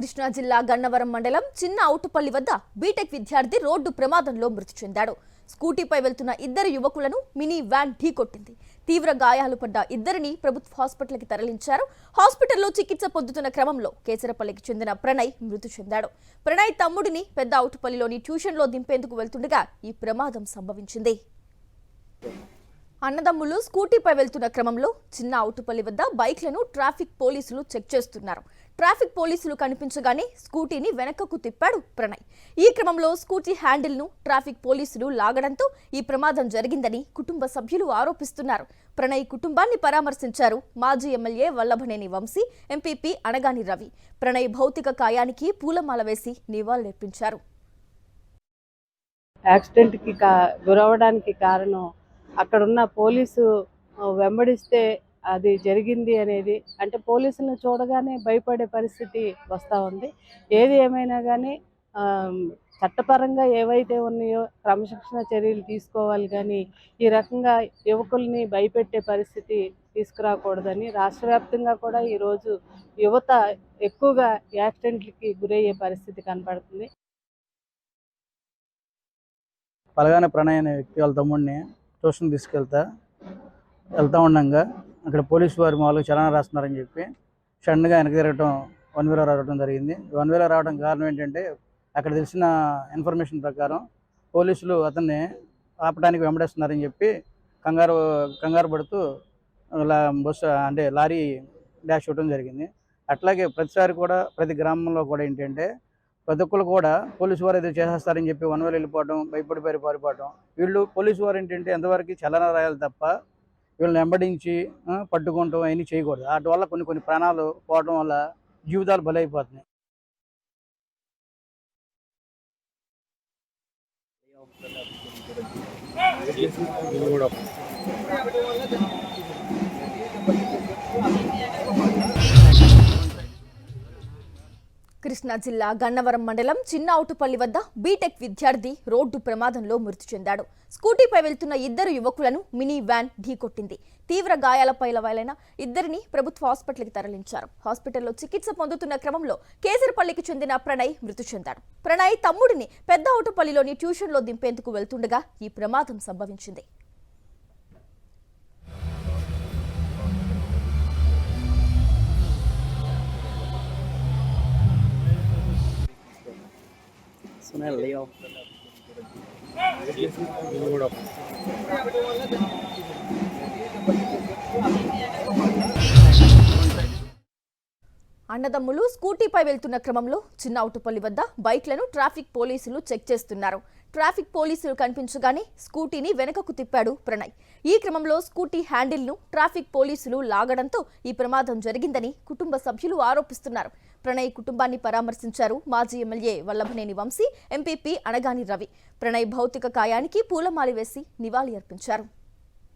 కృష్ణా జిల్లా గన్నవరం మండలం చిన్న ఔటుపల్లి వద్ద బీటెక్ విద్యార్థి రోడ్డు ప్రమాదంలో మృతి చెందాడు. స్కూటీపై వెళ్తున్న ఇద్దరు యువకులను మినీ వ్యాన్ ఢీకొట్టింది. తీవ్ర గాయాలు పడ్డ ఇద్దరిని ప్రభుత్వ హాస్పిటల్కి తరలించారు. హాస్పిటల్లో చికిత్స పొందుతున్న క్రమంలో కేసరపల్లికి చెందిన ప్రణయ్ మృతి చెందాడు. ప్రణయ్ తమ్ముడిని పెద్ద ఔటుపల్లిలోని ట్యూషన్లో దింపేందుకు వెళ్తుండగా ఈ ప్రమాదం సంభవించింది. అన్నదమ్ములు స్కూటీపై వెళ్తున్న క్రమంలో చిన్న ఔటుపల్లి వద్ద బైక్లను ట్రాఫిక్ పోలీసులు చెక్ చేస్తున్నారు. ట్రాఫిక్ పోలీసులు కనిపించగానే స్కూటీని వెనకకు తిప్పాడు ప్రణయ్. ఈ క్రమంలో స్కూటీ హ్యాండిల్ను ట్రాఫిక్ పోలీసులు లాగడంతో ఈ ప్రమాదం జరిగిందని కుటుంబ సభ్యులు ఆరోపిస్తున్నారు. ప్రణయ్ కుటుంబాన్ని పరామర్శించారు మాజీ ఎమ్మెల్యే వల్లభనేని వంశీ, ఎంపీపీ అనగాని రవి. ప్రణయ్ భౌతిక కాయానికి పూలమాల వేసి నివాళులర్పించారు. యాక్సిడెంట్కి గురవడానికి కారణం అక్కడున్న పోలీసు వెంబడిస్తే అది జరిగింది అనేది, అంటే పోలీసులను చూడగానే భయపడే పరిస్థితి వస్తూ ఉంది. ఏది ఏమైనా కానీ చట్టపరంగా ఏవైతే ఉన్నాయో క్రమశిక్షణ చర్యలు తీసుకోవాలి, కానీ ఈ రకంగా యువకుల్ని భయపెట్టే పరిస్థితి తీసుకురాకూడదని రాష్ట్ర వ్యాప్తంగా కూడా ఈరోజు యువత ఎక్కువగా యాక్సిడెంట్లకి గురయ్యే పరిస్థితి కనపడుతుంది. పలగానే ప్రణయ్ అనే వ్యక్తి వాళ్ళ తమ్ముడిని ట్యూషన్ వెళ్తా ఉండగా అక్కడ పోలీసు వారు మామూలుగా చలనా రాస్తున్నారని చెప్పి సడన్గా వెనక తిరగటం, వన్ వీలర్ రావడం జరిగింది. వన్ వీలర్ రావడం కారణం ఏంటంటే అక్కడ తెలిసిన ఇన్ఫర్మేషన్ ప్రకారం పోలీసులు అతన్ని ఆపడానికి వెంబడిస్తున్నారని చెప్పి కంగారు పడుతూ బస్సు అంటే లారీ డాష్ ఇవ్వడం జరిగింది. అట్లాగే ప్రతిసారి కూడా ప్రతి గ్రామంలో కూడా ఏంటంటే ప్రతి ఒక్కరు కూడా పోలీసు వారు ఏదో చేసేస్తారని చెప్పి వన్ వేలు వెళ్ళిపోవడం, భయపడిపోయి పారిపోవడం. వీళ్ళు పోలీసు వారు ఏంటంటే ఎంతవరకు చలన రాయాలి తప్ప వీళ్ళని వెంబడించి పట్టుకుంటాం అవన్నీ చేయకూడదు. వాటి వల్ల కొన్ని ప్రాణాలు పోవడం వల్ల జీవితాలు బలైపోతున్నాయి. కృష్ణా జిల్లా గన్నవరం మండలం చిన్న ఔటుపల్లి వద్ద బీటెక్ విద్యార్థి రోడ్డు ప్రమాదంలో మృతి చెందాడు. స్కూటీపై వెళ్తున్న ఇద్దరు యువకులను మినీ వ్యాన్ ఢీకొట్టింది. తీవ్ర గాయాలపైన ఇద్దరిని ప్రభుత్వ హాస్పిటల్కి తరలించారు. హాస్పిటల్లో చికిత్స పొందుతున్న క్రమంలో కేసరపల్లికి చెందిన ప్రణయ్ మృతి చెందాడు. ప్రణయ్ తమ్ముడిని పెద్ద ఔటుపల్లిలోని ట్యూషన్లో దింపేందుకు వెళ్తుండగా ఈ ప్రమాదం సంభవించింది. అన్నదమ్ములు స్కూటీపై వెళ్తున్న క్రమంలో చిన్న ఔటుపల్లి వద్ద బైక్లను ట్రాఫిక్ పోలీసులు చెక్ చేస్తున్నారు. ట్రాఫిక్ పోలీసులు కనిపించగానే స్కూటీని వెనకకు తిప్పాడు ప్రణయ్. ఈ క్రమంలో స్కూటీ హ్యాండిల్ను ట్రాఫిక్ పోలీసులు లాగడంతో ఈ ప్రమాదం జరిగిందని కుటుంబ సభ్యులు ఆరోపిస్తున్నారు. ప్రణయ్ కుటుంబాన్ని పరామర్శించారు మాజీ ఎమ్మెల్యే వల్లభనేని వంశీ, ఎంపీపీ అనగాని రవి. ప్రణయ్ భౌతిక కాయానికి పూలమాల వేసి నివాళులర్పించారు.